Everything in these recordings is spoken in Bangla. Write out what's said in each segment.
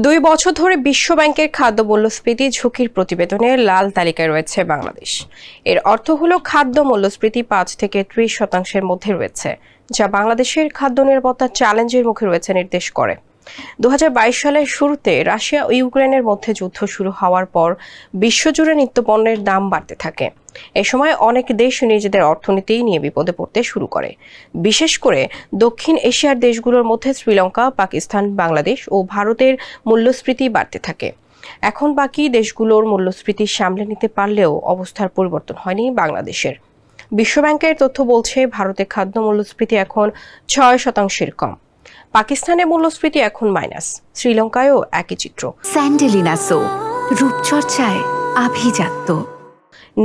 2 বছর ধরে বিশ্বব্যাংকের খাদ্য মূল্যস্ফীতি ঝুঁকির প্রতিবেদনে লাল তালিকায় রয়েছে বাংলাদেশ। এর অর্থ হলো খাদ্য মূল্যস্ফীতি 5 থেকে 30% মধ্যে রয়েছে, যা বাংলাদেশের খাদ্য নিরাপত্তা চ্যালেঞ্জের মুখে রয়েছে নির্দেশ করে। 2022 সালের শুরুতে রাশিয়া ও ইউক্রেনের মধ্যে যুদ্ধ শুরু হওয়ার পর বিশ্বজুড়ে নিত্যপণ্যের দাম বাড়তে থাকে। এ সময় অনেক দেশ নিজেদের অর্থনীতি নিয়ে বিপদে পড়তে শুরু করে। বিশেষ করে দক্ষিণ এশিয়ার দেশগুলোর মধ্যে শ্রীলঙ্কা, পাকিস্তান, বাংলাদেশ ও ভারতের মূল্যস্ফীতি বাড়তে থাকে। এখন বাকি দেশগুলোর মূল্যস্ফীতি সামলে নিতে পারলেও অবস্থার পরিবর্তন হয়নি বাংলাদেশের। বিশ্বব্যাংকের তথ্য বলছে ভারতে খাদ্য মূল্যস্ফীতি এখন 6% কম। পাকিস্তানে মূল্যস্ফীতি এখন মাইনাস। শ্রীলঙ্কায়ও একই চিত্র। স্যান্ডেলিনা সো রূপচর্চায় আভিজাত্য।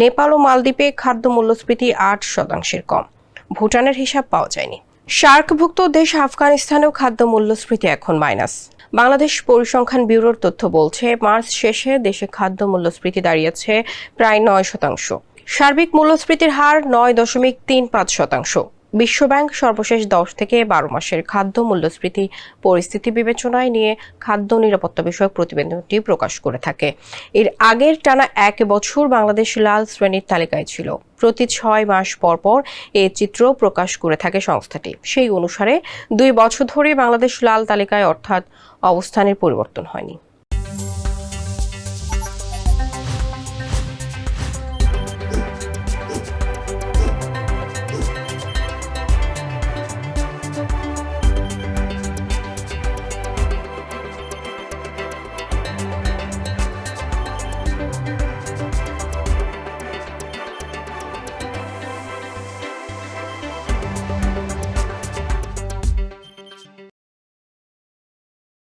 নেপাল ও মালদ্বীপে খাদ্য মূল্যস্ফীতি 8% কম। ভুটানের হিসাব পাওয়া যায়নি। সার্কভুক্ত দেশ আফগানিস্তানেও খাদ্য মূল্যস্ফীতি এখন মাইনাস। বাংলাদেশ পরিসংখ্যান ব্যুরোর তথ্য বলছে মার্চ শেষে দেশে খাদ্য মূল্যস্ফীতি দাঁড়িয়েছে প্রায় 9%। সার্বিক মূল্যস্ফীতির হার 9.35%। বিশ্বব্যাংক সর্বশেষ 10 থেকে 12 মাসের খাদ্য মূল্যস্ফীতি পরিস্থিতি বিবেচনায় নিয়ে খাদ্য নিরাপত্তা বিষয়ক প্রতিবেদনটি প্রকাশ করে থাকে। এর আগের টানা 1 বছর বাংলাদেশ লাল শ্রেণীর তালিকায় ছিল। প্রতি 6 মাস পর পর এই চিত্র প্রকাশ করে থাকে সংস্থাটি। সেই অনুসারে 2 বছর ধরে বাংলাদেশ লাল তালিকায়, অর্থাৎ অবস্থানের পরিবর্তন হয়নি।